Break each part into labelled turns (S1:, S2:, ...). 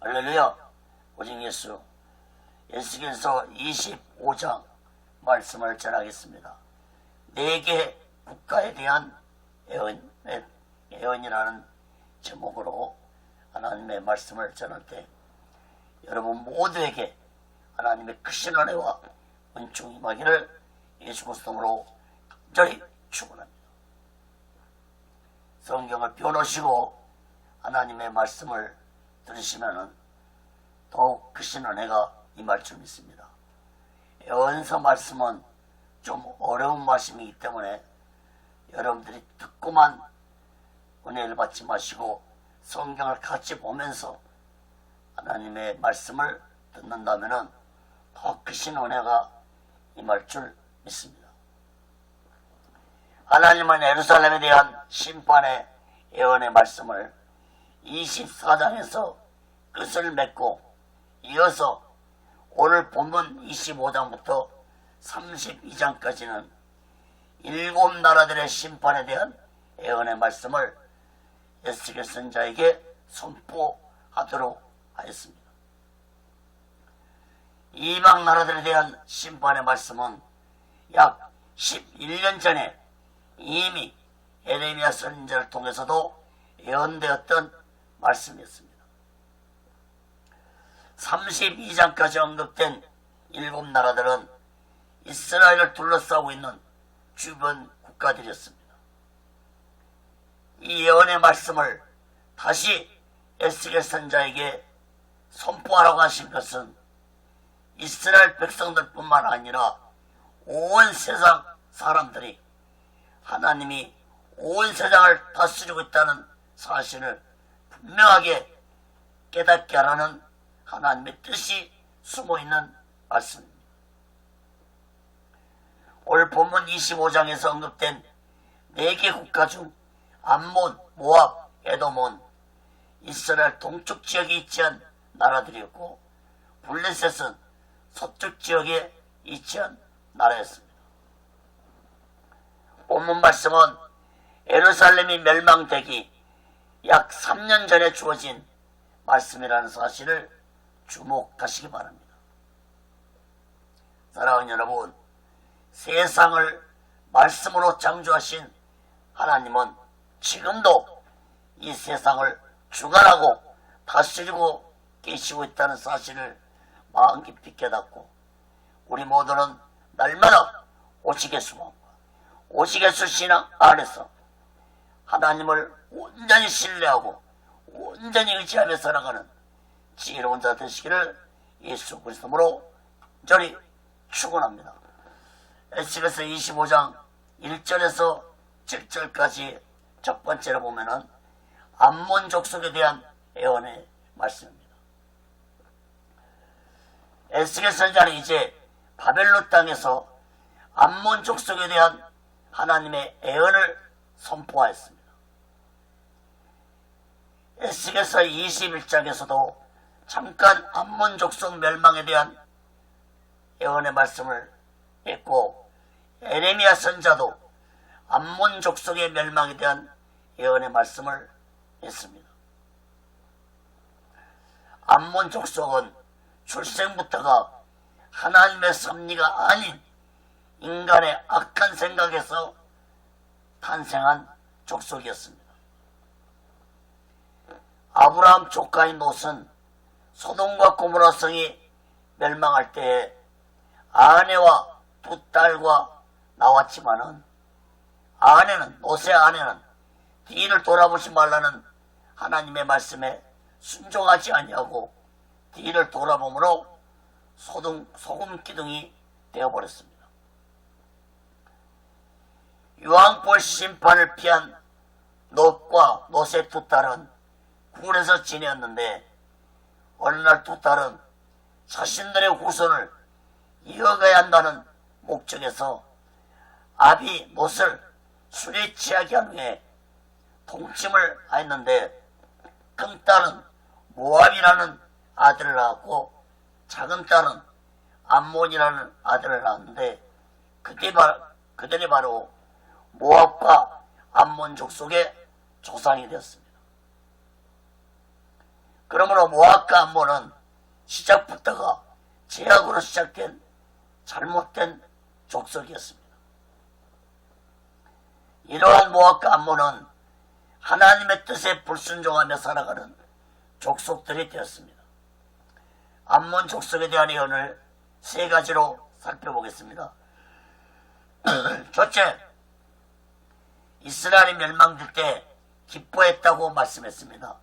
S1: 할렐루야. 오직 예수. 에스겔서 25장 말씀을 전하겠습니다. 4개 국가에 대한 예언이라는 제목으로 하나님의 말씀을 전할 때 여러분 모두에게 하나님의 크신 은혜와 은총이 임하기를 예수 그리스도로 간절히 축원합니다. 성경을 펴놓으시고 하나님의 말씀을 들으시면 더욱 크신 은혜가 임할 줄 믿습니다. 예언서 말씀은 좀 어려운 말씀이기 때문에 여러분들이 듣고만 은혜를 받지 마시고 성경을 같이 보면서 하나님의 말씀을 듣는다면 더 크신 은혜가 임할 줄 믿습니다. 하나님은 예루살렘에 대한 심판의 예언의 말씀을 24장에서 끝을 맺고 이어서 오늘 본문 25장부터 32장까지는 7 나라들의 심판에 대한 예언의 말씀을 에스겔 선지자에게 선포하도록 하였습니다. 이방 나라들에 대한 심판의 말씀은 약 11년 전에 이미 에레미야 선지자를 통해서도 예언되었던 말씀이었습니다. 32장까지 언급된 7 나라들은 이스라엘을 둘러싸고 있는 주변 국가들이었습니다. 이 예언의 말씀을 다시 에스겔 선지자에게 선포하라고 하신 것은 이스라엘 백성들뿐만 아니라 온 세상 사람들이 하나님이 온 세상을 다스리고 있다는 사실을 분명하게 깨닫게 하라는 하나님의 뜻이 숨어있는 말씀입니다. 오늘 본문 25장에서 언급된 4개 국가 중 암몬, 모압, 에돔은 이스라엘 동쪽 지역에 위치한 나라들이었고 블레셋은 서쪽 지역에 위치한 나라였습니다. 본문 말씀은 예루살렘이 멸망되기 약 3년 전에 주어진 말씀이라는 사실을 주목하시기 바랍니다. 사랑하는 여러분, 세상을 말씀으로 창조하신 하나님은 지금도 이 세상을 주관하고 다스리고 계시고 있다는 사실을 마음 깊이 깨닫고 우리 모두는 날마다 오직 예수와 오직 예수 신앙 안에서 하나님을 온전히 신뢰하고 온전히 의지하며 살아가는 지혜로운 자 되시기를 예수 그리스도로 간절히 축원합니다. 에스겔서 25장 1절에서 7절까지 첫 번째로 보면은 암몬 족속에 대한 예언의 말씀입니다. 에스겔 선지자는 이제 바벨론 땅에서 암몬 족속에 대한 하나님의 예언을 선포하였습니다. 에스겔서 21장에서도 잠깐 암몬 족속 멸망에 대한 예언의 말씀을 했고 에레미야 선지자도 암몬 족속의 멸망에 대한 예언의 말씀을 했습니다. 암몬 족속은 출생부터가 하나님의 섭리가 아닌 인간의 악한 생각에서 탄생한 족속이었습니다. 아브라함 조카인 롯은 소돔과 고모라 성이 멸망할 때에 아내와 2 딸과 나왔지만은 롯의 아내는 뒤를 돌아보지 말라는 하나님의 말씀에 순종하지 아니하고 뒤를 돌아보므로 소금 기둥이 되어버렸습니다. 유황불 심판을 피한 롯과 롯의 2 딸은 굴에서 지내었는데 어느 날 2 딸은 자신들의 후손을 이어가야 한다는 목적에서 아비 롯을 술에 취하게 한 후에 동침을 하였는데 큰 딸은 모압이라는 아들을 낳았고 작은 딸은 암몬이라는 아들을 낳았는데 그들이 바로 모압과 암몬 족속의 조상이 되었습니다. 그러므로 모압과 암몬은 시작부터가 제약으로 시작된 잘못된 족속이었습니다. 이러한 모압과 암몬은 하나님의 뜻에 불순종하며 살아가는 족속들이 되었습니다. 암몬 족속에 대한 예언을 세 가지로 살펴보겠습니다. 첫째, 이스라엘이 멸망될 때 기뻐했다고 말씀했습니다.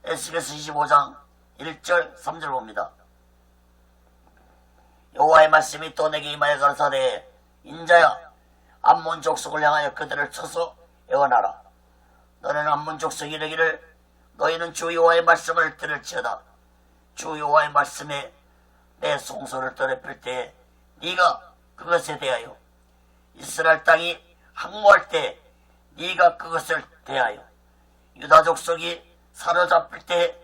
S1: 에스겔서 25장 1절 3절 봅니다. 여호와의 말씀이 또 내게 임하여 가라사대 인자야 암몬 족속을 향하여 그들을 쳐서 예언하라. 너는 암몬 족속이 이르기를 너희는 주 여호와의 말씀을 들을지어다. 주 여호와의 말씀에 내 송소를 더럽힐 때에 네가 그것에 대하여 이스라엘 땅이 항모할 때 네가 그것을 대하여 유다 족속이 사로잡힐 때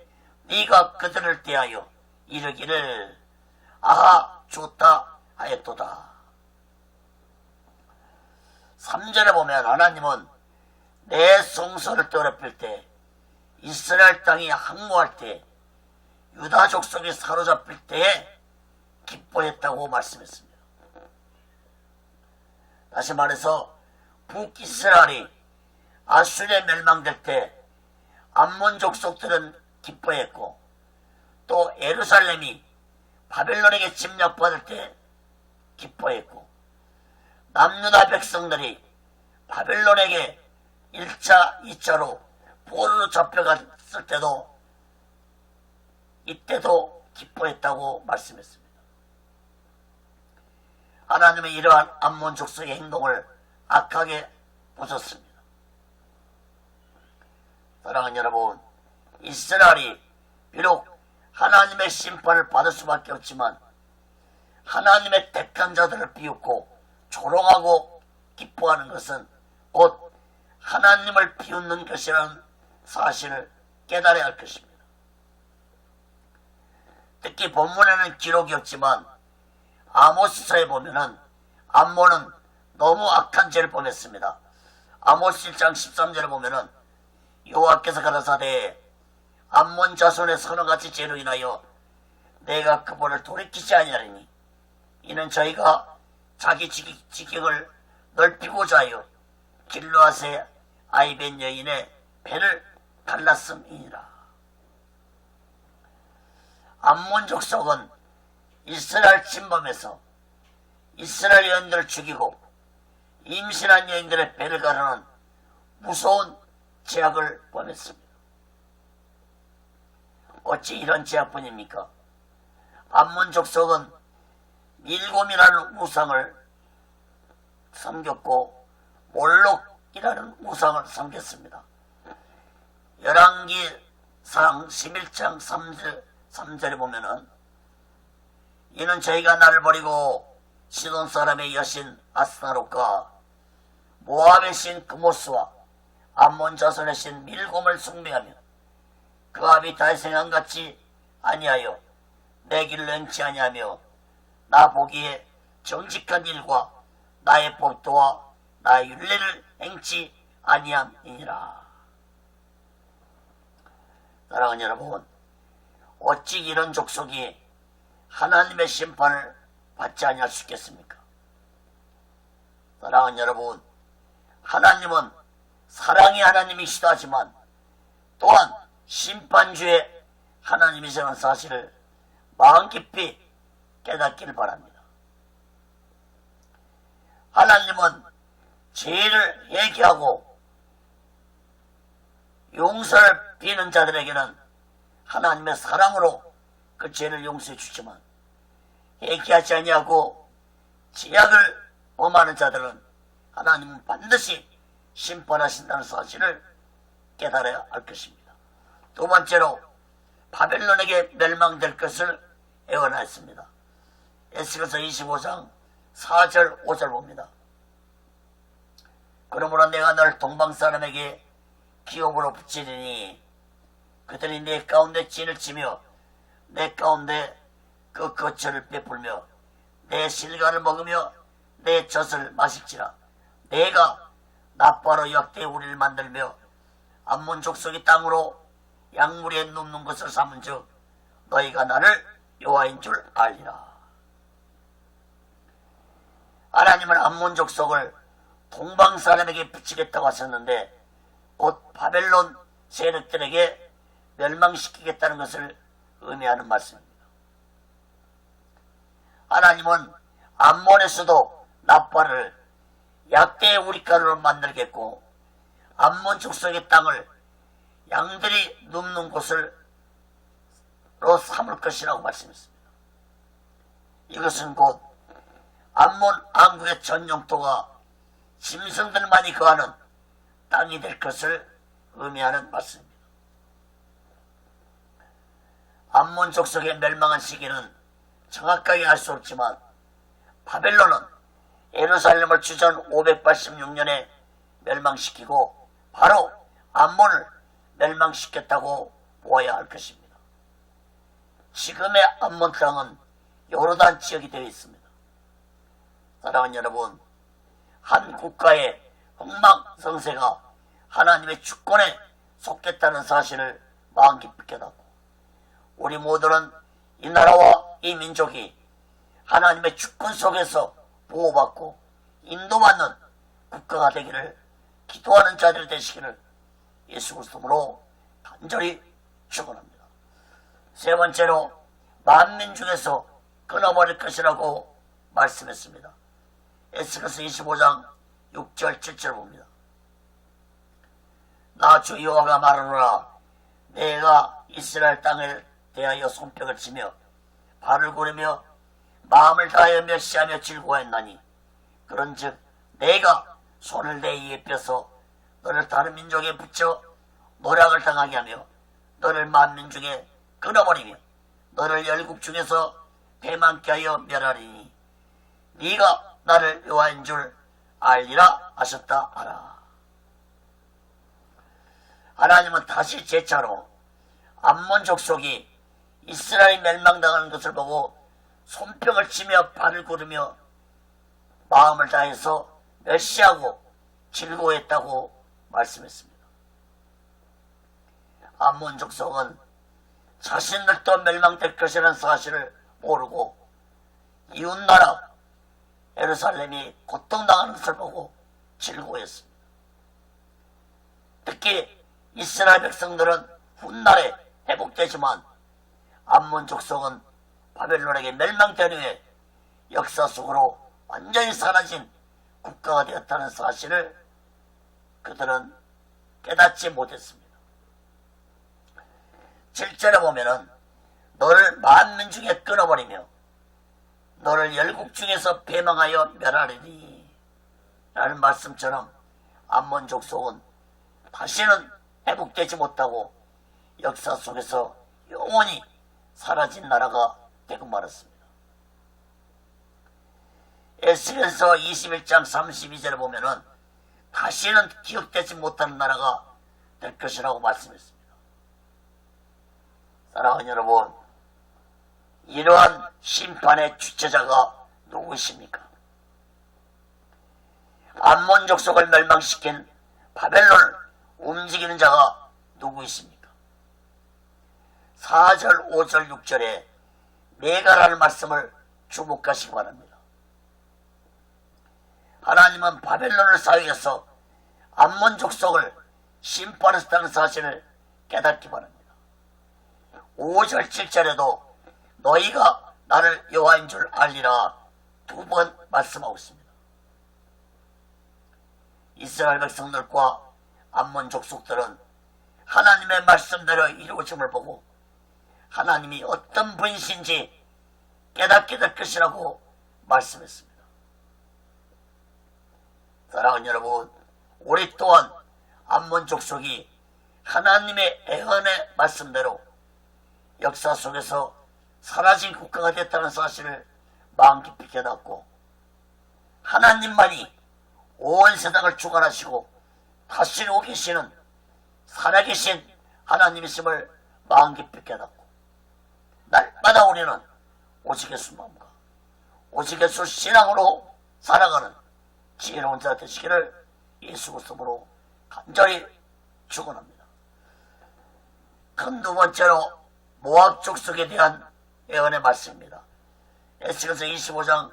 S1: 네가 그들을 대하여 이르기를 아하 좋다 하였도다. 3절에 보면 하나님은 내 성소를 더럽힐 때 이스라엘 땅이 항모할 때 유다 족속이 사로잡힐 때에 기뻐했다고 말씀했습니다. 다시 말해서 북이스라엘이 아수리에 멸망될 때 암몬 족속들은 기뻐했고 또 예루살렘이 바벨론에게 침략받을 때 기뻐했고 남유다 백성들이 바벨론에게 1차, 2차로 포로로 잡혀갔을 때도 이때도 기뻐했다고 말씀했습니다. 하나님의 이러한 암몬 족속의 행동을 악하게 보셨습니다. 사랑하는 여러분, 이스라엘이 비록 하나님의 심판을 받을 수밖에 없지만 하나님의 택한 자들을 비웃고 조롱하고 기뻐하는 것은 곧 하나님을 비웃는 것이라는 사실을 깨달아야 할 것입니다. 특히 본문에는 기록이 없지만 아모스서에 보면은 암몬은 너무 악한 죄를 범했습니다. 아모스 1장 13절에 보면은 여호와께서 가라사대 암몬 자손의 서너가지 죄로 인하여 내가 그분을 돌이키지 아니하리니 이는 저희가 자기 지경을 넓히고자 하여 길르앗의 아이벤 여인의 배를 갈랐음이니라. 암몬 족속은 이스라엘 침범에서 이스라엘 여인들을 죽이고 임신한 여인들의 배를 가르는 무서운 죄악을 범했습니다. 어찌 이런 죄악뿐입니까? 암몬 족속은 밀곰이라는 우상을 섬겼고 몰록이라는 우상을 섬겼습니다. 열왕기상 11장 3절에 보면은 이는 저희가 나를 버리고 시돈 사람의 여신 아스나롯과 모압의 신 그모스와 암몬 자손의 신 밀곰을 숭배하며 그 앞이 달생함같이 아니하여 내 길을 행치 아니하며 나 보기에 정직한 일과 나의 법도와 나의 율례를 행치 아니함이니라. 사랑하는 여러분, 어찌 이런 족속이 하나님의 심판을 받지 아니할 수 있겠습니까? 사랑하는 여러분, 하나님은 사랑의 하나님이시다 하지만 또한 심판주의 하나님이시라는 사실을 마음 깊이 깨닫기를 바랍니다. 하나님은 죄를 회개하고 용서를 비는 자들에게는 하나님의 사랑으로 그 죄를 용서해 주지만 회개하지 아니하고 죄악을 범하는 자들은 하나님은 반드시 심판하신다는 사실을 깨달아야 할 것입니다. 두 번째로 바벨론에게 멸망될 것을 예언하였습니다. 에스겔서 25장 4절 5절 봅니다. 그러므로 내가 널 동방사람에게 기업으로 붙이리니 그들이 내 가운데 진을 치며 내 가운데 그 거처를 베풀며 내 실과를 먹으며 내 젖을 마실지라. 내가 나빠로 역대 우리를 만들며 암몬 족속이 땅으로 양무리에 눕는 것을 삼은즉 너희가 나를 여호와인 줄 알리라. 하나님은 암몬 족속을 동방 사람에게 붙이겠다고 하셨는데 곧 바벨론 세력들에게 멸망시키겠다는 것을 의미하는 말씀입니다. 하나님은 암몬에서도 납바를 약대의 우리가루로 만들겠고 암몬 족속의 땅을 양들이 눕는 곳으로 삼을 것이라고 말씀했습니다. 이것은 곧 암몬 왕국의 전 영토가 짐승들만이 거하는 땅이 될 것을 의미하는 말씀입니다. 암몬 족속의 멸망한 시기는 정확하게 알 수 없지만 바벨론은 예루살렘을 주전 586년에 멸망시키고 바로 암몬을 멸망시켰다고 보아야 할 것입니다. 지금의 암몬 땅은 요르단 지역이 되어 있습니다. 사랑하는 여러분, 한 국가의 흥망성쇠가 하나님의 주권에 속했다는 사실을 마음 깊이 깨닫고 우리 모두는 이 나라와 이 민족이 하나님의 주권 속에서 보호받고 인도받는 국가가 되기를 기도하는 자들이 되시기를 예수 그리스도로 간절히 축원합니다. 세 번째로 만민 중에서 끊어버릴 것이라고 말씀했습니다. 에스겔서 25장 6절 7절 봅니다. 나 주 여호와가 말하노라 내가 이스라엘 땅을 대하여 손뼉을 치며 발을 구르며 마음을 다하여 멸시하며 즐거워했나니 그런즉 내가 손을 내 이에 펴서 너를 다른 민족에 붙여 노략을 당하게 하며 너를 만민 중에 끊어버리며 너를 열국 중에서 배만케 하여 멸하리니 네가 나를 여호와인 줄 알리라 하셨다 하라. 하나님은 다시 재차로 암몬 족속이 이스라엘이 멸망당하는 것을 보고 손뼉을 치며 발을 구르며 마음을 다해서 멸시하고 즐거워했다고 말씀했습니다. 암몬 족속은 자신들도 멸망될 것이라는 사실을 모르고 이웃나라 예루살렘이 고통당하는 것을 보고 즐거워했습니다. 특히 이스라엘 백성들은 훗날에 회복되지만 암몬 족속은 바벨론에게 멸망된 후에 역사 속으로 완전히 사라진 국가가 되었다는 사실을 그들은 깨닫지 못했습니다. 7절에 보면은 너를 만민 중에 끊어버리며 너를 열국 중에서 배망하여 멸하리니 라는 말씀처럼 암몬 족속은 다시는 회복되지 못하고 역사 속에서 영원히 사라진 나라가 되고 말았습니다. 에스겔서 21장 32절에 보면은 다시는 기억되지 못하는 나라가 될 것이라고 말씀했습니다. 사랑하는 여러분, 이러한 심판의 주체자가 누구이십니까? 암몬 족속을 멸망시킨 바벨론을 움직이는 자가 누구이십니까? 4절, 5절, 6절에 네가라는 말씀을 주목하시기 바랍니다. 하나님은 바벨론을 사용해서 암몬 족속을 심판했다는 사실을 깨닫기 바랍니다. 5절, 7절에도 너희가 나를 여호와인 줄 알리라 두 번 말씀하고 있습니다. 이스라엘 백성들과 암몬 족속들은 하나님의 말씀대로 이루어짐을 보고 하나님이 어떤 분이신지 깨닫게 될 것이라고 말씀했습니다. 사랑하는 여러분, 우리 또한 암몬 족속이 하나님의 애언의 말씀대로 역사 속에서 사라진 국가가 됐다는 사실을 마음 깊이 깨닫고 하나님만이 온 세상을 주관하시고 다스리고 계시는 살아계신 하나님이심을 마음 깊이 깨닫고 날마다 우리는 오직 예수 마음과 오직 예수 신앙으로 살아가는 지혜로운 자 되시기를 예수 그리스도로 간절히 축원합니다. 큰 두 번째로 모압 족속에 대한 예언의 말씀입니다. 에스겔서 25장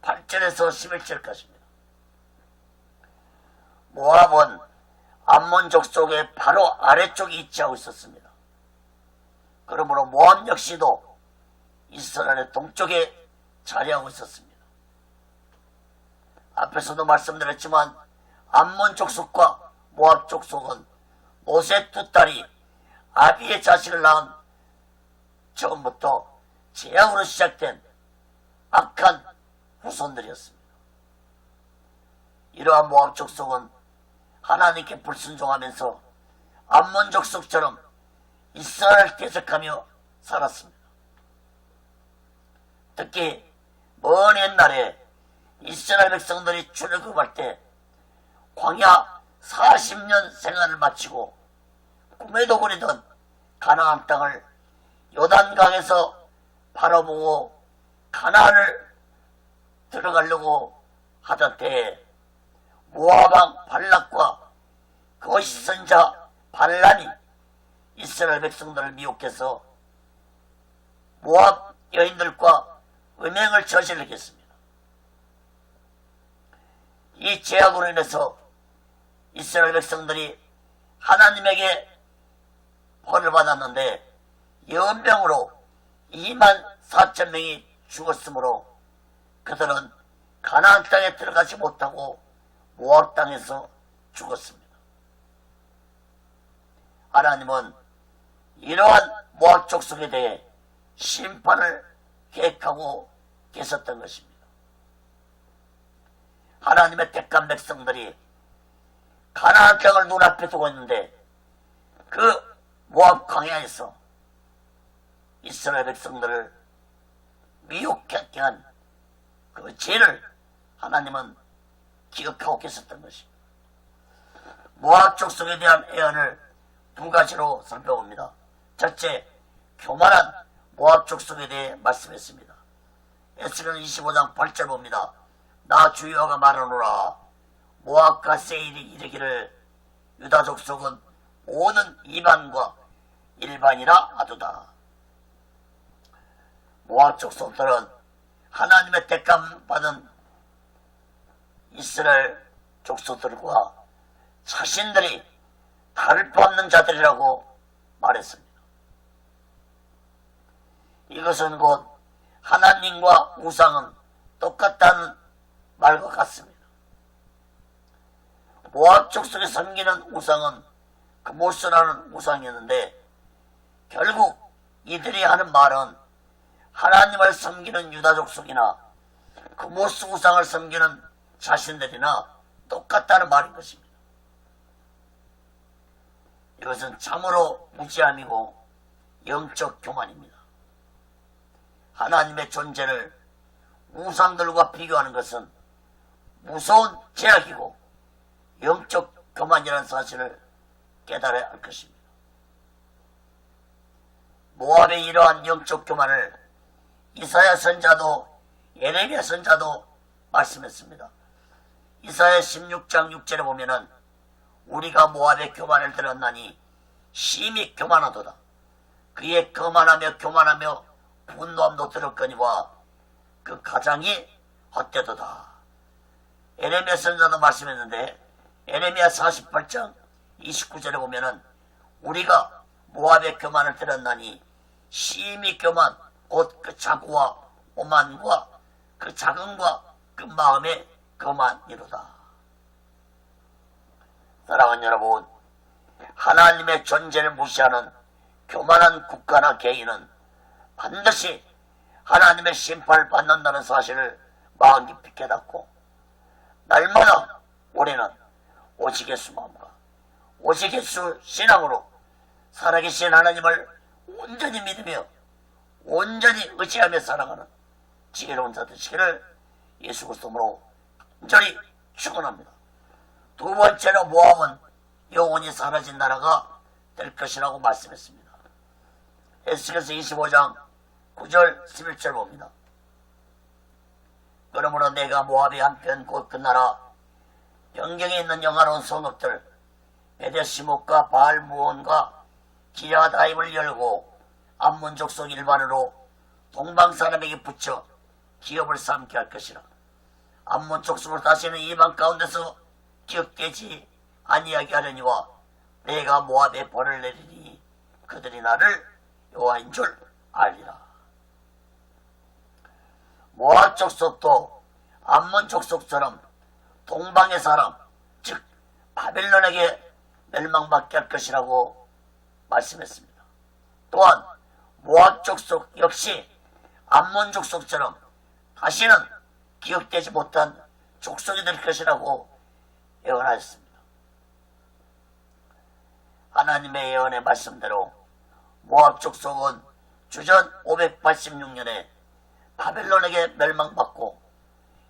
S1: 8절에서 11절까지입니다. 모압은 암몬 족속의 바로 아래쪽에 위치하고 있었습니다. 그러므로 모압 역시도 이스라엘의 동쪽에 자리하고 있었습니다. 앞에서도 말씀드렸지만 암몬 족속과 모압 족속은 모세 두 딸이 아비의 자식을 낳은 처음부터 제약으로 시작된 악한 후손들이었습니다. 이러한 모압 족속은 하나님께 불순종하면서 암몬 족속처럼 이스라엘을 대적하며 살았습니다. 특히 먼 옛날에 이스라엘 백성들이 출애굽할 때 광야 40년 생활을 마치고 꿈에도 그리던 가나안 땅을 요단강에서 바라보고 가나안을 들어가려고 하던 때에 모압 왕 발락과 거짓 선자 발람이 이스라엘 백성들을 미혹해서 모압 여인들과 음행을 저지르게 했습니다. 이 죄악으로 인해서 이스라엘 백성들이 하나님에게 벌을 받았는데 연병으로 24,000명이 죽었으므로 그들은 가나안 땅에 들어가지 못하고 모압 땅에서 죽었습니다. 하나님은 이러한 모압 족속에 대해 심판을 계획하고 계셨던 것입니다. 하나님의 택한 백성들이 가나안 땅을 눈앞에 두고 있는데 그 모압 광야에서 이스라엘 백성들을 미혹하게 한 그 죄를 하나님은 기억하고 계셨던 것입니다. 모압 족속에 대한 예언을 두 가지로 살펴봅니다. 첫째, 교만한 모압 족속에 대해 말씀했습니다. 에스겔 25장 8절 봅니다. 나 주여가 말하노라. 모압과 세일이 이르기를 유다 족속은 모든 이방과 일반이라 하도다. 모압 족속들은 하나님의 택감 받은 이스라엘 족속들과 자신들이 다를 바 없는 자들이라고 말했습니다. 이것은 곧 하나님과 우상은 똑같다는 말과 같습니다. 모압 족속에 섬기는 우상은 그모스라는 우상이었는데 결국 이들이 하는 말은 하나님을 섬기는 유다 족속이나 그모스 우상을 섬기는 자신들이나 똑같다는 말인 것입니다. 이것은 참으로 무지함이고 영적 교만입니다. 하나님의 존재를 우상들과 비교하는 것은 무서운 죄악이고 영적 교만이라는 사실을 깨달아야 할 것입니다. 모압의 이러한 영적 교만을 이사야 선자도 예레미야 선자도 말씀했습니다. 이사야 16장 6절에 보면은 우리가 모압의 교만을 들었나니 심히 교만하도다. 그의 거만하며 교만하며 분노함도 들었거니와 그 가장이 헛되도다. 예레미야 선자도 말씀했는데 예레미야 48장 29절에 보면은 우리가 모압의 교만을 들었나니 심히 교만 곧 그 자고와 오만과 그 자긍과 그 마음의 거만이로다. 사랑하는 여러분, 하나님의 존재를 무시하는 교만한 국가나 개인은 반드시 하나님의 심판을 받는다는 사실을 마음 깊이 깨닫고 날마다 우리는 오직 예수 마음과 오직 예수 신앙으로 살아계신 하나님을 온전히 믿으며 온전히 의지하며 살아가는 지혜로운 자 되시기를 예수 그리스도로 간절히 축원합니다. 두 번째로 모압은 영원히 사라진 나라가 될 것이라고 말씀했습니다. 에스겔서 25장 9절 11절 봅니다. 그러므로 내가 모압의 한편 곧 그 나라 변경에 있는 영화로운 성읍들 베데시목과 바알무온과 기랴다임을 열고 암몬 족속 일반으로 동방 사람에게 붙여 기업을 삼게 할 것이라. 암몬 족속으로 다시는 이방 가운데서 기억되지 아니하게 하려니와 내가 모압에 벌을 내리니 그들이 나를 여호와인 줄 알리라. 모압 족속도 암몬 족속처럼 동방의 사람, 즉 바벨론에게 멸망받게 할 것이라고 말씀했습니다. 또한 모압 족속 역시 암몬 족속처럼 다시는 기억되지 못한 족속이 될 것이라고 예언하였습니다. 하나님의 예언의 말씀대로 모압 족속은 주전 586년에 바벨론에게 멸망받고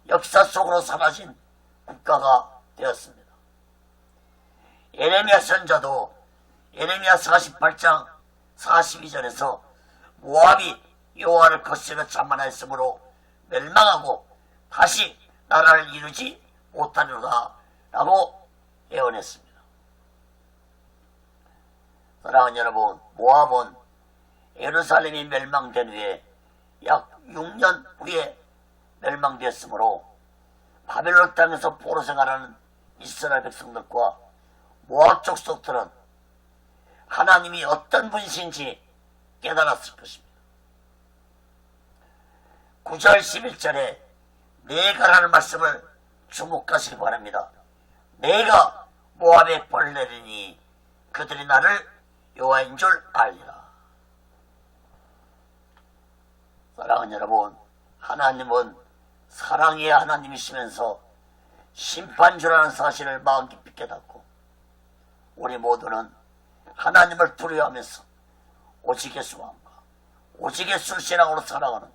S1: 역사 속으로 사라진 국가가 되었습니다. 예레미야 선자도 예레미야 48장 42절에서 모압이 여호와를 거스려 자만하였으므로 멸망하고 다시 나라를 이루지 못하리로다 라고 예언했습니다. 사랑하는 여러분, 모압은 예루살렘이 멸망된 후에 약 6년 후에 멸망되었으므로 바벨론 땅에서 포로 생활하는 이스라엘 백성들과 모압 족속들은 하나님이 어떤 분이신지 깨달았을 것입니다. 9절 11절에 내가라는 말씀을 주목하시기 바랍니다. 내가 모압에 벌을 내리니 그들이 나를 여호와인 줄 알리라. 사랑하는 여러분, 하나님은 사랑의 하나님이시면서 심판주라는 사실을 마음 깊이 깨닫고 우리 모두는 하나님을 두려워하면서 오직 예수함과 오직 예수를 신앙으로 살아가는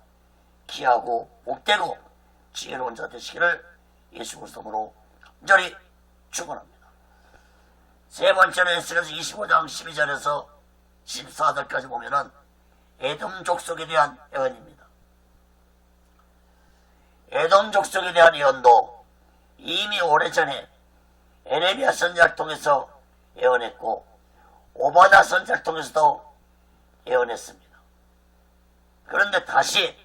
S1: 귀하고 복되고 지혜로운 자 되시기를 예수 그리스도로 간절히 축원합니다. 세 번째는 에스겔서 25장 12절에서 14절까지 보면은 에돔 족속에 대한 예언입니다. 에돔 족속에 대한 예언도 이미 오래전에 에레미야 선지자를 통해서 예언했고 오바다 선지자를 통해서도 예언했습니다. 그런데 다시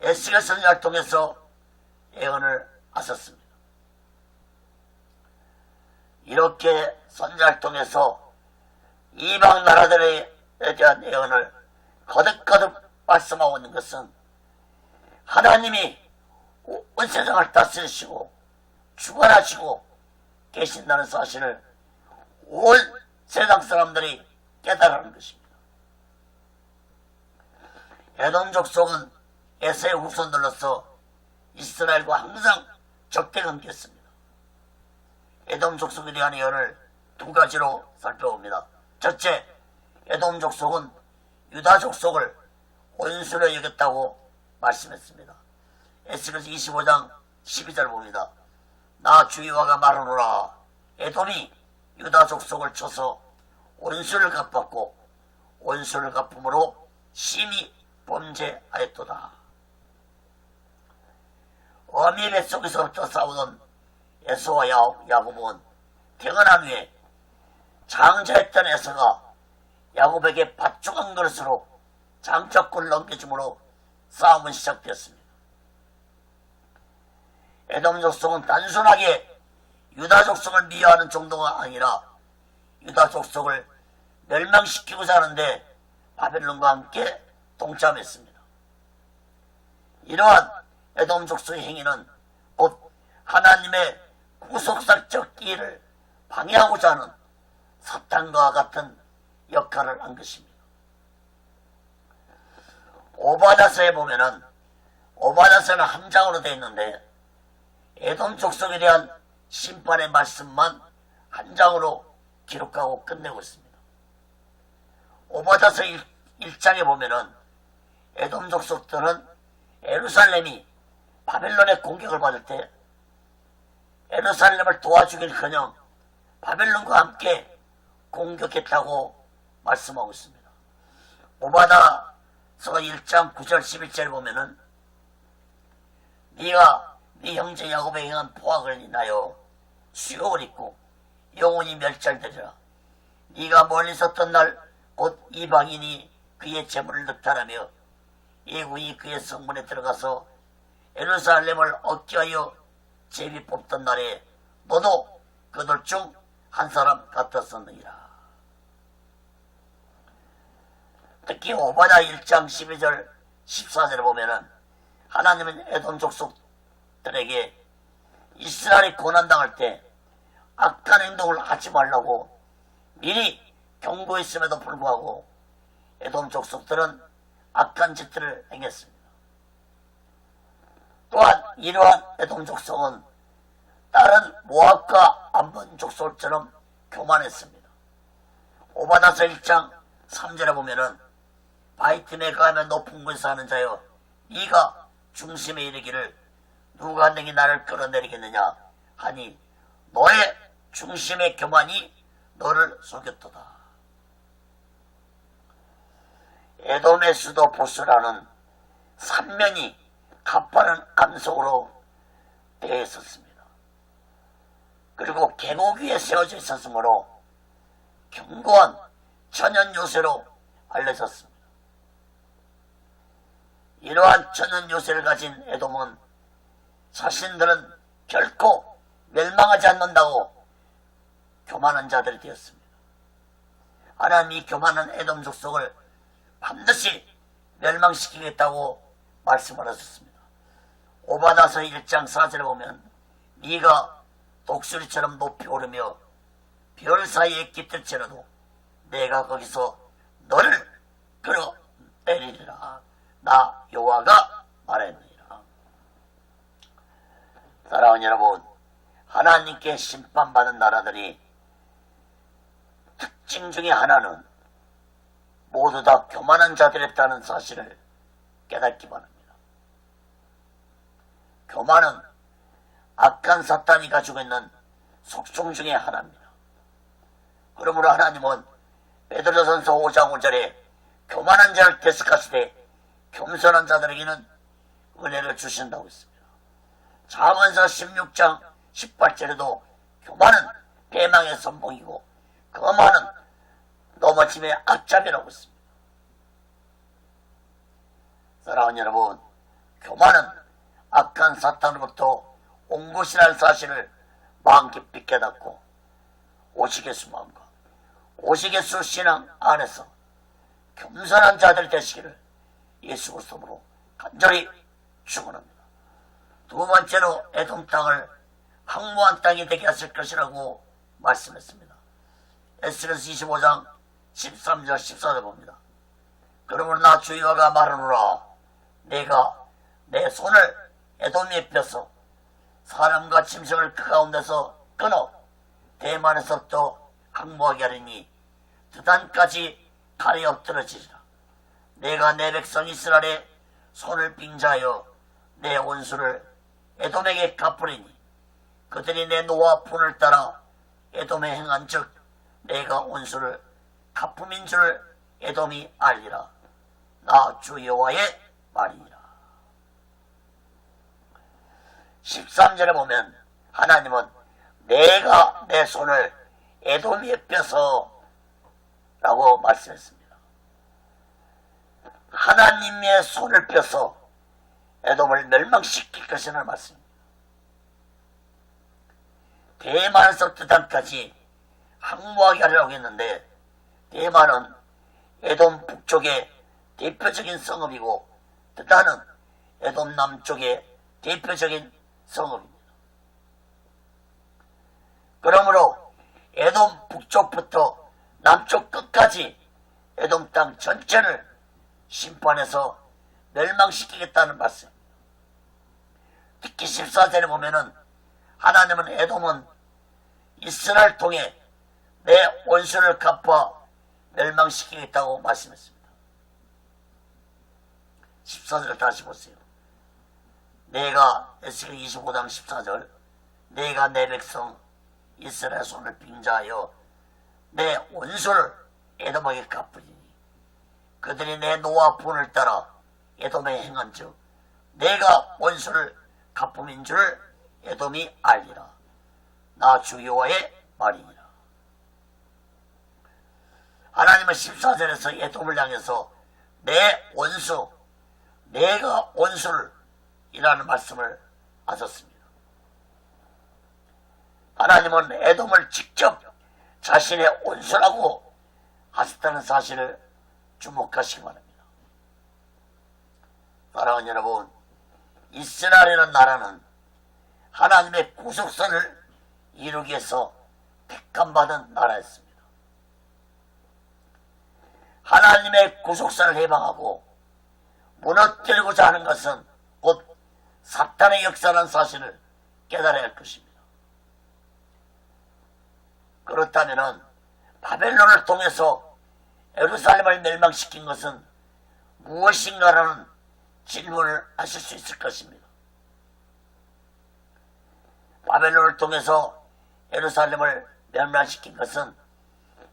S1: 에스겔 선지자를 통해서 예언을 하셨습니다. 이렇게 선지자를 통해서 이방 나라들에 대한 예언을 거듭거듭 말씀하고 있는 것은 하나님이 온 세상을 다스리시고 주관하시고 계신다는 사실을 온 세상 사람들이 깨달아는 것입니다. 에돔 족속은 에서의 후손들로서 이스라엘과 항상 적대관계였습니다. 에돔 족속에 대한 예언을 두 가지로 살펴봅니다. 첫째, 에돔 족속은 유다 족속을 원수로 여겼다고 말씀했습니다. 에스겔서 25장 12절 봅니다. 나 주 여호와가 말하노라. 에돔이 유다 족속을 쳐서 원수를 갚았고 원수를 갚음으로 심히 범죄하였도다. 어미의 뱃속에서부터 싸우던 에서와 야곱은 태어난 후에 장자했던 에서가 야곱에게 밭죽 한 그릇으로 장자권을 넘겨줌으로 싸움은 시작되었습니다. 에돔 족속은 단순하게 유다 족속을 미워하는 정도가 아니라 유다 족속을 멸망시키고자 하는데 바벨론과 함께 동참했습니다. 이러한 에돔 족속의 행위는 곧 하나님의 구속사적 기회를 방해하고자 하는 사탄과 같은 역할을 한 것입니다. 오바다서에 보면은 오바다서는 한 장으로 되어 있는데 에돔 족속에 대한 심판의 말씀만 한 장으로 기록하고 끝내고 있습니다. 오바다서 1장에 보면은 에돔 족속들은 예루살렘이 바벨론의 공격을 받을 때 예루살렘을 도와주길커녕 바벨론과 함께 공격했다고 말씀하고 있습니다. 오바다서 1장 9절 11절 보면은 네가 네 형제 야곱에 행한 포악을 인하여 수욕을 입고 영원히 멸절되리라. 네가 멀리 있었던 날 곧 이방인이 그의 재물을 늑탈하며 예군이 그의 성문에 들어가서 예루살렘을 얻게 하여 제비 뽑던 날에 너도 그들 중 한 사람 같았었느니라. 특히 오바댜 1장 12절 14절에 보면은 하나님은 에돔 족속들에게 이스라엘이 고난당할 때 악한 행동을 하지 말라고 미리 경고했음에도 불구하고 에돔 족속들은 악한 짓들을 행했습니다. 또한 이러한 에돔 족속은 다른 모압과 암몬 족속처럼 교만했습니다. 오바댜서 1장 3절에 보면은 바이틈에 가면 높은 곳에 사는 자여 네가 중심에 이르기를 누가 능히 나를 끌어내리겠느냐 하니 너의 중심의 교만이 너를 속였도다. 에돔의 수도 보스라는 삼면이 가파른 암석으로 되어 있었습니다. 그리고 계곡 위에 세워져 있었으므로 견고한 천연 요새로 알려졌습니다. 이러한 천연 요새를 가진 에돔은 자신들은 결코 멸망하지 않는다고 교만한 자들이 되었습니다. 하나님이 교만한 에돔 족속을 반드시 멸망시키겠다고 말씀을 하셨습니다. 오바댜서 1장 4절에 보면 네가 독수리처럼 높이 오르며 별 사이에 깃들지라도 내가 거기서 너를 끌어내리리라. 나 여호와가 말했느니라. 사랑하는 여러분, 하나님께 심판받은 나라들이 특징 중에 하나는 모두 다 교만한 자들이었다는 사실을 깨닫기 바랍니다. 교만은 악한 사탄이 가지고 있는 속성 중에 하나입니다. 그러므로 하나님은 베드로전서 5장 5절에 교만한 자를 대적하시되 겸손한 자들에게는 은혜를 주신다고 했습니다. 잠언서 16장 18절에도 교만은 배망의 선봉이고 거만은 넘어짐의 앞잡이라고 했습니다. 사랑하는 여러분, 교만은 악한 사탄으로부터 온 것이라는 사실을 마음 깊이 깨닫고 오시개수 마음과 오시개수 신앙 안에서 겸손한 자들 되시기를 예수 그리스도로 간절히 축원합니다. 두 번째로 에돔 땅을 황무한 땅이 되게 하실 것이라고 말씀했습니다. 에스겔서 25장 13절 14절 봅니다. 그러므로 나 주 여호와가 말하노라. 내가 내 손을 에돔에 펴서 사람과 짐승을 그 가운데서 끊어 대만에서부터 항모하게 하리니 드단까지 칼에 엎드러지리라. 내가 내 백성 이스라엘의 손을 빙자하여 내 원수를 에돔에게 갚으리니 그들이 내 노와 분을 따라 에돔에 행한 즉 내가 원수를 갚음인 줄 에돔이 알리라. 나 주 여호와의 말이니라. 13절에 보면 하나님은 내가 내 손을 에돔 위에 펴서 라고 말씀했습니다. 하나님의 손을 펴서 에돔을 멸망시킬 것이라는 말씀입니다. 대만에서 드단까지 항모하게 하려고 했는데 대만은 에돔 북쪽의 대표적인 성읍이고 드단은 에돔 남쪽의 대표적인 성읍입니다. 그러므로 에돔 북쪽부터 남쪽 끝까지 에돔 땅 전체를 심판해서 멸망시키겠다는 말씀입니다. 특히 14절에 보면은 하나님은 에돔은 이스라엘 통해 내 원수를 갚아 멸망시키겠다고 말씀했습니다. 14절을 다시 보세요. 내가 에스겔 25장 14절 내가 내 백성 이스라엘 손을 빙자하여 내 원수를 에돔에게 갚으리니 그들이 내 노와 분을 따라 에돔에 행한 즉 내가 원수를 갚음인 줄 에돔이 알리라. 나 주 여호와의 말이니라. 하나님은 하나님은 14절에서 에돔을 향해서 내 원수, 내가 원수를 이라는 말씀을 하셨습니다. 하나님은 에돔을 직접 자신의 원수라고 하셨다는 사실을 주목하시기 바랍니다. 사랑하는 여러분, 이스라엘이라는 나라는 하나님의 구속선을 이루기 위해서 택함받은 나라였습니다. 하나님의 구속선을 해방하고 무너뜨리고자 하는 것은 곧 사탄의 역사라는 사실을 깨달아야 할 것입니다. 그렇다면 바벨론을 통해서 예루살렘을 멸망시킨 것은 무엇인가라는 질문을 하실 수 있을 것입니다. 바벨론을 통해서 예루살렘을 멸망시킨 것은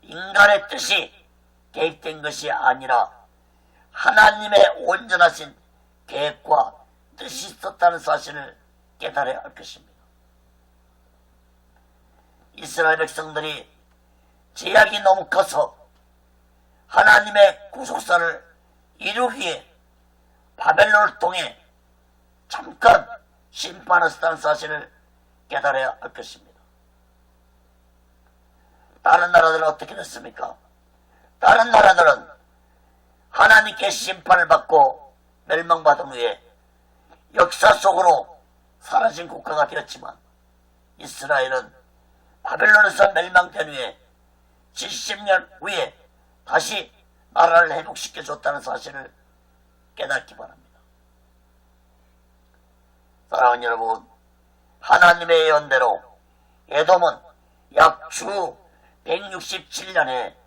S1: 인간의 뜻이 개입된 것이 아니라 하나님의 온전하신 계획과 뜻이 있었다는 사실을 깨달아야 할 것입니다. 이스라엘 백성들이 제약이 너무 커서 하나님의 구속사를 이루기에 바벨론을 통해 잠깐 심판하셨다는 사실을 깨달아야 할 것입니다. 다른 나라들은 어떻게 됐습니까? 다른 나라들은 하나님께 심판을 받고 멸망받은 후에 역사 속으로 사라진 국가가 되었지만 이스라엘은 바벨론에서 멸망된 후에 70년 후에 다시 나라를 회복시켜줬다는 사실을 깨닫기 바랍니다. 사랑하는 여러분, 하나님의 예언대로 에돔은 약 주 167년에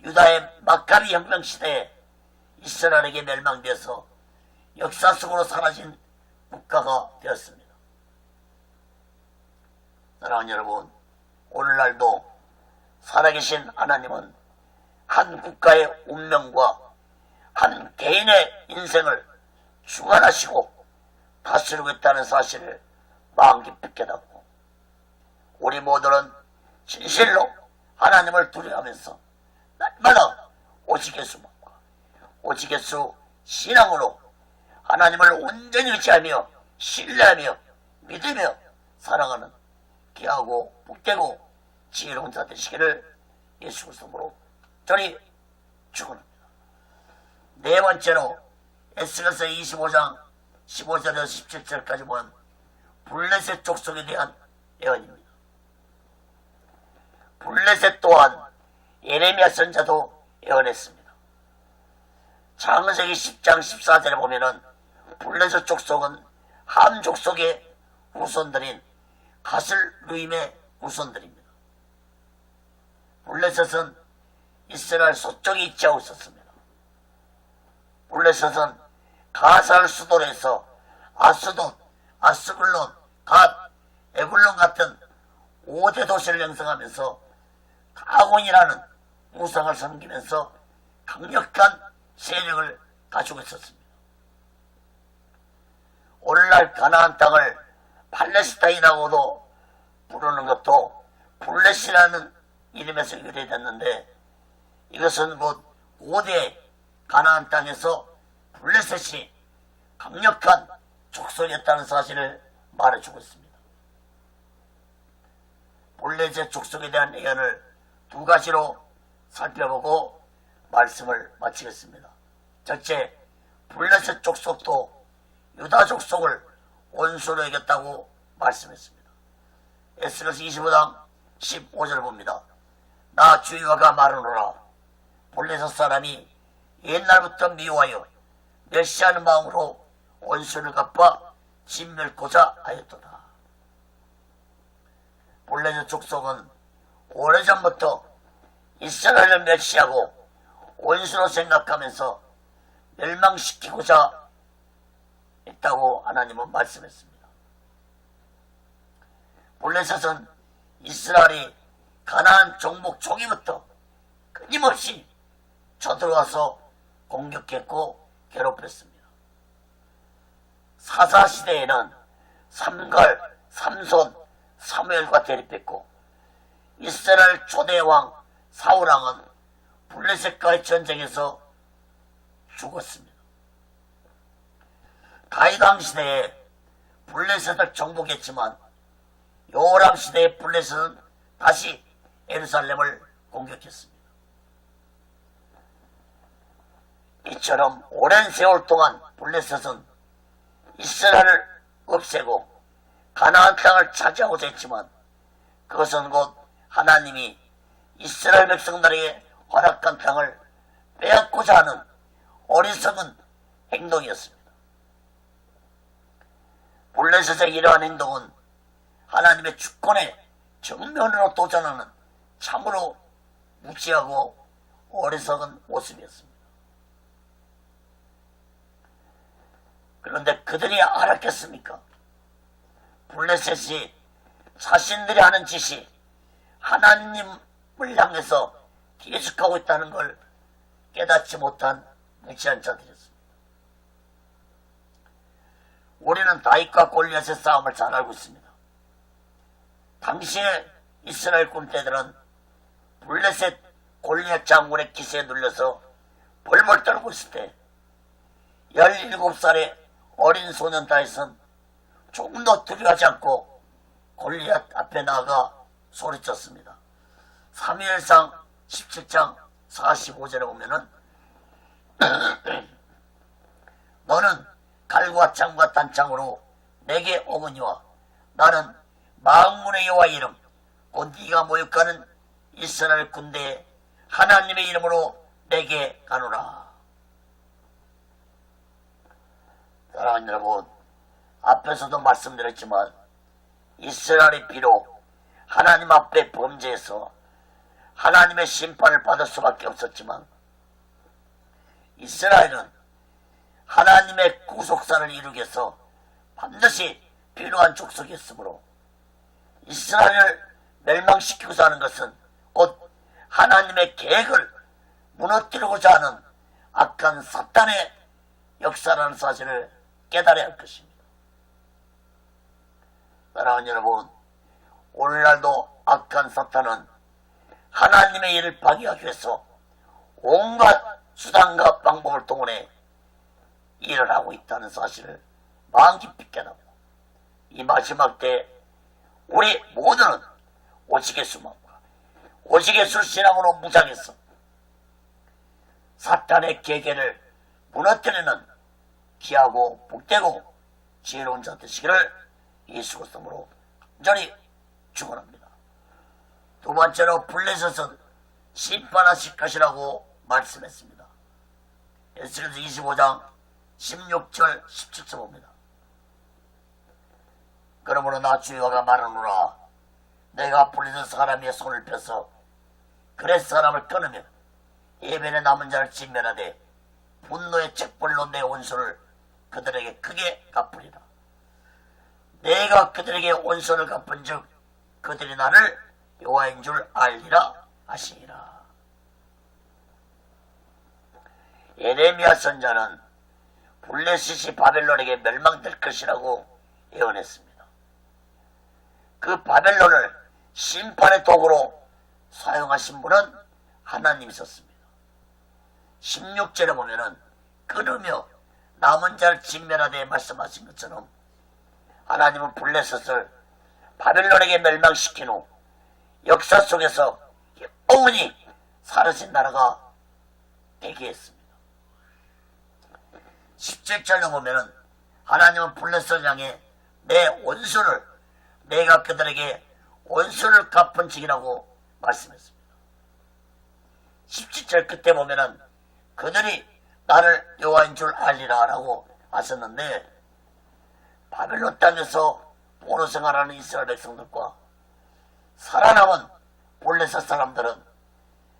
S1: 유다의 마카비 혁명 시대에 이스라엘에게 멸망되어서 역사 속으로 사라진 국가가 되었습니다. 사랑하는 여러분, 오늘날도 살아계신 하나님은 한 국가의 운명과 한 개인의 인생을 주관하시고 다스리고 있다는 사실을 마음 깊이 깨닫고 우리 모두는 진실로 하나님을 두려워하면서 날마다 오직 예수만과 오직 예수 신앙으로 하나님을 온전히 의지하며 신뢰하며 믿으며 살아가는 귀하고 복되고 지혜로운 자 되시기를 예수 그리스도로 저리 축원합니다. 네 번째로 에스겔서 25장 15절에서 17절까지 본 블레셋 족속에 대한 예언입니다. 블레셋 또한 예레미야 선자도 예언했습니다. 창세기 10장 14절에 보면은 블레셋 족속은 함 족속의 후손들인 가슬 루임의 후손들입니다. 블레셋은 이스라엘 서쪽에 위치하고 있었습니다. 블레셋은 가살 수도로 해서 아스돗, 아스글론, 갓, 에불론 같은 5대 도시를 형성하면서 다곤이라는 우상을 섬기면서 강력한 세력을 가지고 있었습니다. 오늘날 가나안 땅을 팔레스타인이라고도 부르는 것도 블레셋이라는 이름에서 유래됐는데 이것은 곧 5대 가나안 땅에서 블레셋이 강력한 족속이었다는 사실을 말해주고 있습니다. 블레셋 족속에 대한 예언을 두 가지로 살펴보고 말씀을 마치겠습니다. 첫째, 블레셋 족속도 유다 족속을 원수로 여겼다고 말씀했습니다. 에스겔서 25장 15절을 봅니다. 나 주여가 말하노라. 블레셋 사람이 옛날부터 미워하여 멸시하는 마음으로 원수를 갚아 진멸코자 하였도다. 블레셋 족속은 오래전부터 이스라엘을 멸시하고 원수로 생각하면서 멸망시키고자 했다고 하나님은 말씀했습니다. 블레셋은 이스라엘이 가나안 정복 초기부터 끊임없이 쳐들어와서 공격했고 괴롭혔습니다. 사사시대에는 삼갈, 삼손, 사무엘과 대립했고 이스라엘 초대왕 사울왕은 블레셋과의 전쟁에서 죽었습니다. 다윗왕 시대에 블레셋을 정복했지만 요람 시대의 블레셋은 다시 예루살렘을 공격했습니다. 이처럼 오랜 세월 동안 블레셋은 이스라엘을 없애고 가나안 땅을 차지하고자 했지만 그것은 곧 하나님이 이스라엘 백성들에게 허락한 땅을 빼앗고자 하는 어리석은 행동이었습니다. 블레셋의 이러한 행동은 하나님의 주권에 정면으로 도전하는 참으로 무지하고 어리석은 모습이었습니다. 그런데 그들이 알았겠습니까? 블레셋이 자신들이 하는 짓이 하나님을 향해서 계속하고 있다는 걸 깨닫지 못한 무지한 자들이었습니다. 우리는 다윗과 골리앗의 싸움을 잘 알고 있습니다. 당시에 이스라엘 군대들은 블레셋 골리앗 장군의 기세에 눌려서 벌벌 떨고 있을 때 17살의 어린 소년 다윗은 조금 더 두려워하지 않고 골리앗 앞에 나아가 소리쳤습니다. 사무엘상 17장 45절에 보면은 너는 칼과 창과 단창으로 내게 오거니와 나는 만군의 여호와 이름 곧 네가 모욕하는 이스라엘 군대에 하나님의 이름으로 내게 가노라. 사랑하는 여러분, 앞에서도 말씀드렸지만 이스라엘이 비록 하나님 앞에 범죄해서 하나님의 심판을 받을 수밖에 없었지만 이스라엘은 하나님의 구속사를 이루기 위해서 반드시 필요한 족속이었으므로 이스라엘을 멸망시키고자 하는 것은 곧 하나님의 계획을 무너뜨리고자 하는 악한 사탄의 역사라는 사실을 깨달아야 할 것입니다. 사랑하는 여러분, 오늘날도 악한 사탄은 하나님의 일을 파괴하기 위해서 온갖 수단과 방법을 동원해 일을 하고 있다는 사실을 마음 깊이 깨닫고 이 마지막 때 우리 모두는 오직의 수만과 오직의 술신앙으로 무장해서 사탄의 계계를 무너뜨리는 귀하고 복되고 지혜로운 자 되시기를 예수 그리스도로 간절히 축원합니다. 두 번째로 블레셋은 심판하실 것이라고 말씀했습니다. 에스겔서 25장 16절 17절 봅니다. 그러므로 나 주여가 말하노라 내가 블레셋 사람의 손을 펴서 그렛 사람을 끊으며 예벤에 남은 자를 진멸하되 분노의 책벌로 내 원수를 그들에게 크게 갚으리라. 내가 그들에게 원수를 갚은 즉 그들이 나를 여호와인 줄 알리라 하시니라. 예레미야 선자는 블레셋이 바벨론에게 멸망될 것이라고 예언했습니다. 그 바벨론을 심판의 도구로 사용하신 분은 하나님이셨습니다. 16절에 보면은 끊으며 남은 자를 진멸하되 말씀하신 것처럼 하나님은 블레셋을 바벨론에게 멸망시킨 후 역사 속에서 영원히 사라진 나라가 되게 했습니다. 17절에 보면은 하나님은 블레셋을 향해 내 원수를 내가 그들에게 원수를 갚은 직이라고 말씀했습니다. 17절 끝에 보면은 그들이 나를 여호와인 줄 알리라 라고 하셨는데 바벨론 땅에서 포로 생활하는 이스라엘 백성들과 살아남은 블레셋 사람들은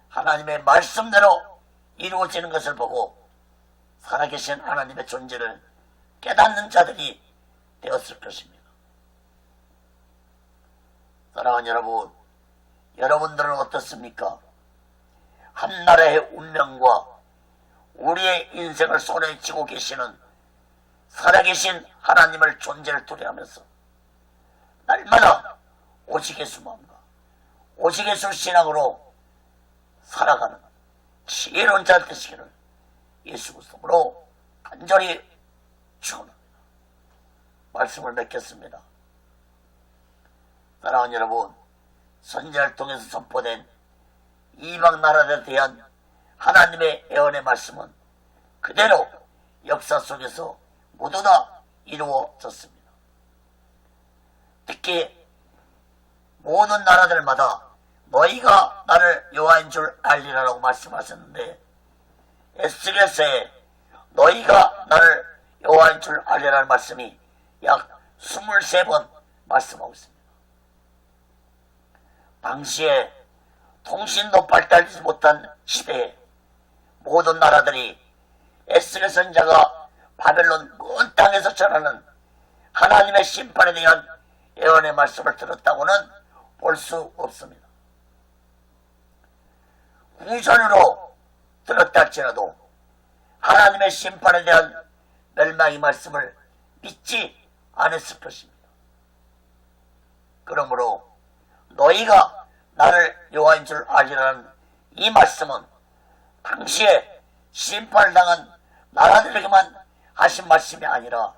S1: 하나님의 말씀대로 이루어지는 것을 보고 살아계신 하나님의 존재를 깨닫는 자들이 되었을 것입니다. 사랑하는 여러분, 여러분들은 어떻습니까? 한 나라의 운명과 우리의 인생을 손에 쥐고 계시는 살아계신 하나님을 존재를 두려하면서 날마다 오직의 수마음과 오직의 술 신앙으로 살아가는 지혜로운 자 되시기를 예수 그리스도로 간절히 축원합니다. 말씀을 맺겠습니다. 사랑하는 여러분, 선지자를 통해서 선포된 이방 나라들에 대한 하나님의 예언의 말씀은 그대로 역사 속에서 모두 다 이루어졌습니다. 특히 모든 나라들마다 너희가 나를 여호와인 줄 알리라라고 말씀하셨는데, 에스겔서에 너희가 나를 여호와인 줄 알리라는 말씀이 약 23번 말씀하고 있습니다. 당시에 통신도 발달되지 못한 시대에 모든 나라들이 에스겔 선지자가 바벨론 먼 땅에서 전하는 하나님의 심판에 대한 예언의 말씀을 들었다고는 볼 수 없습니다. 후전으로 들었다 할지라도 하나님의 심판에 대한 멸망의 말씀을 믿지 않았을 것입니다. 그러므로 너희가 나를 여호와인 줄 알리라는 이 말씀은 당시에 심판을 당한 나라들에게만 하신 말씀이 아니라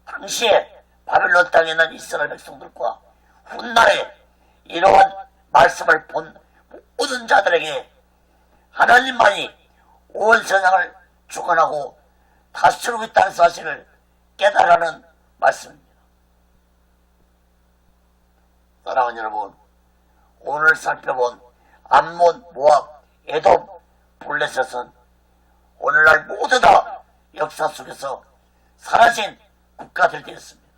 S1: 당시에 바벨론 땅에 있는 이스라엘 백성들과 훗날에 이러한 말씀을 본 모든 자들에게 하나님만이 온 세상을 주관하고 다스리고 있다는 사실을 깨달으라는 말씀입니다. 사랑하는 여러분, 오늘 살펴본 암몬, 모압, 에돔, 블레셋은 오늘날 모두 다 역사 속에서 사라진 국가들이 되었습니다.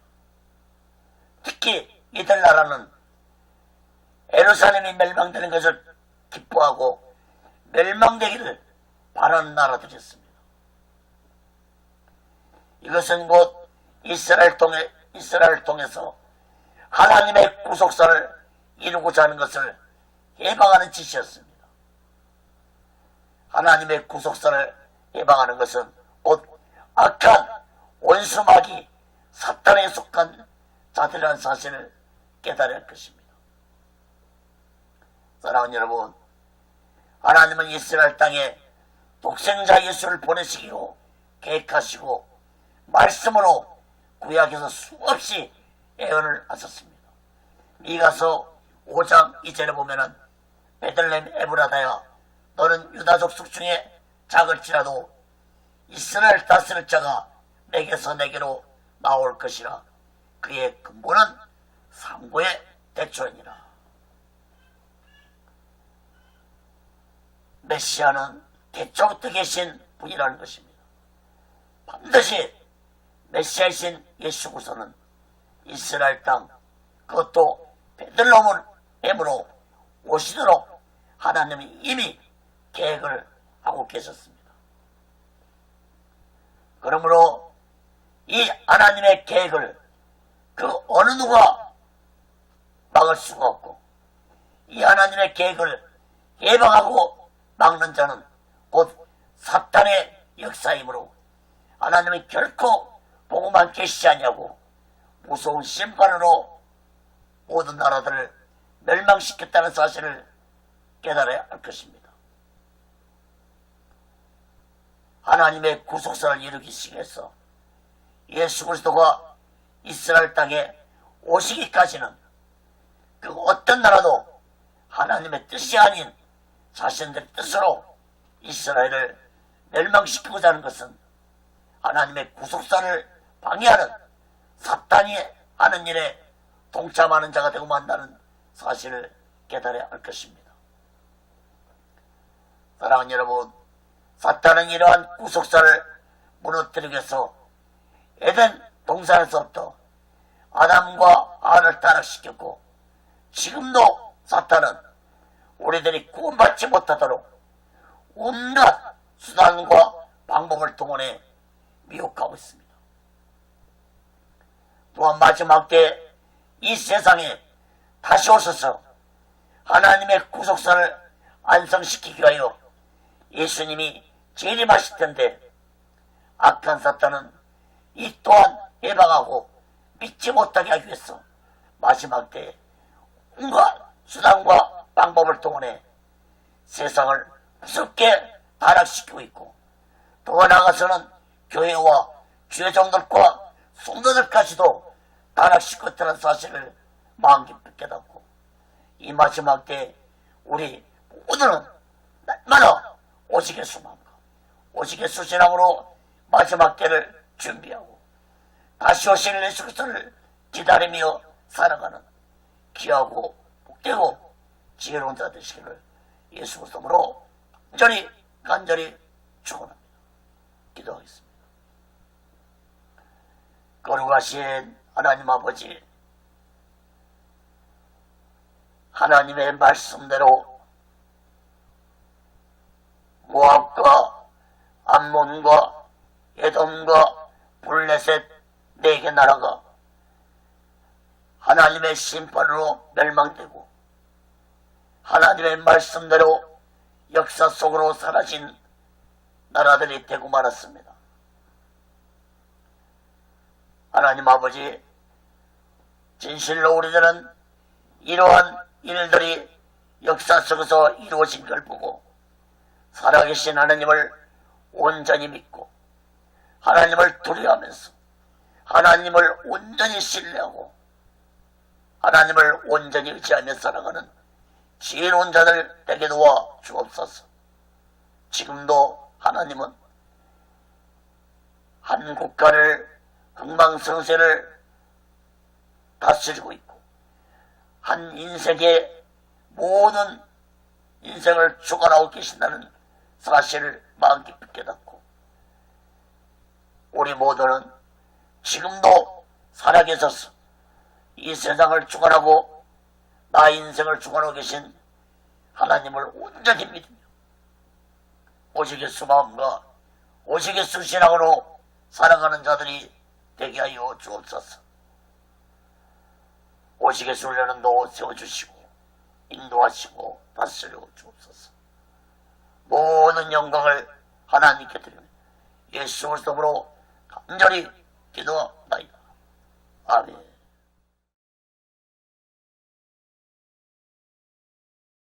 S1: 특히 이들 나라는 예루살렘이 멸망되는 것을 기뻐하고 멸망되기를 바라는 나라들이었습니다. 이것은 곧 이스라엘을 통해서 하나님의 구속사를 이루고자 하는 것을 예방하는 짓이었습니다. 하나님의 구속사를 예방하는 것은 곧 악한 원수마귀 사탄에 속한 자들이라는 사실을 깨달아야 할 것입니다. 사랑하는 여러분, 하나님은 이스라엘 땅에 독생자 예수를 보내시기로 계획하시고 말씀으로 구약에서 수없이 예언을 하셨습니다. 미가서 5장 2절에 보면은 베들레헴 에브라다야, 너는 유다족 숙중에 작을지라도 이스라엘 다스릴 자가 내게서 내게로 나올 것이라. 그의 근본은 상고의 대초이니라. 메시아는 대초부터 계신 분이라는 것입니다. 반드시 메시아이신 예수 그리스도는 이스라엘 땅, 그것도 베들레헴으로 오시도록 하나님이 이미 계획을 하고 계셨습니다. 그러므로 이 하나님의 계획을 그 어느 누가 막을 수가 없고, 이 하나님의 계획을 예방하고 막는 자는 곧 사탄의 역사이므로 하나님이 결코 복음만 계시지 아니하고 무서운 심판으로 모든 나라들을 멸망시켰다는 사실을 깨달아야 할 것입니다. 하나님의 구속사를 이루기 위해서 예수 그리스도가 이스라엘 땅에 오시기까지는 그 어떤 나라도 하나님의 뜻이 아닌 자신들의 뜻으로 이스라엘을 멸망시키고자 하는 것은 하나님의 구속사를 방해하는 사탄이 하는 일에 동참하는 자가 되고 만다는 사실을 깨달아야 할 것입니다. 사랑하는 여러분, 사탄은 이러한 구속사를 무너뜨리기 위해서 에덴 동산에서부터 아담과 하와를 타락시켰고, 지금도 사탄은 우리들이 구원받지 못하도록 온갖 수단과 방법을 동원해 미혹하고 있습니다. 또한 마지막 때 이 세상에 다시 오셔서 하나님의 구속사를 완성시키기 위하여 예수님이 재림하실 텐데, 악한 사탄은 이 또한 예방하고 믿지 못하게 하기 위해서 마지막 때에 온갖 수단과 방법을 동원해 세상을 무섭게 타락시키고 있고, 더 나아가서는 교회와 주의 종들과 성도들까지도 타락시키고 있다는 사실을 마음 깊이 깨닫고, 이 마지막 때 우리 모두는 날마다 오직 예수 마음과 오직 예수 신앙으로 마지막 때를 준비하고 다시 오실 예수 그리스도를 기다리며 살아가는 귀하고 복되고 지혜로운 자 되시기를 예수 그리스도로 간절히 축원합니다. 기도하겠습니다. 거룩하신 하나님 아버지, 하나님의 말씀대로 모압과 암몬과 에돔과 블레셋 4개 나라가 하나님의 심판으로 멸망되고 하나님의 말씀대로 역사 속으로 사라진 나라들이 되고 말았습니다. 하나님 아버지, 진실로 우리들은 이러한 일들이 역사 속에서 이루어진 걸 보고 살아계신 하나님을 온전히 믿고 하나님을 두려워하면서 하나님을 온전히 신뢰하고 하나님을 온전히 의지하며 살아가는 지혜로운 자들 되게 도와 주옵소서. 지금도 하나님은 한 국가를 흥망성쇠를 다스리고 있고 한 인생의 모든 인생을 주관하고 계신다는 사실을 마음 깊이 깨닫고 우리 모두는 지금도 살아계셔서 이 세상을 주관하고 나의 인생을 주관하고 계신 하나님을 온전히 믿으며 오직 예수 마음과 오직 예수 신앙으로 살아가는 자들이 되게 하여 주옵소서. 오직 예수 훈련도 세워주시고 인도하시고 다스려 주옵소서. 모든 영광을 하나님께 드리며 예수 그리스도로 간절히 기도하나이다. 아멘.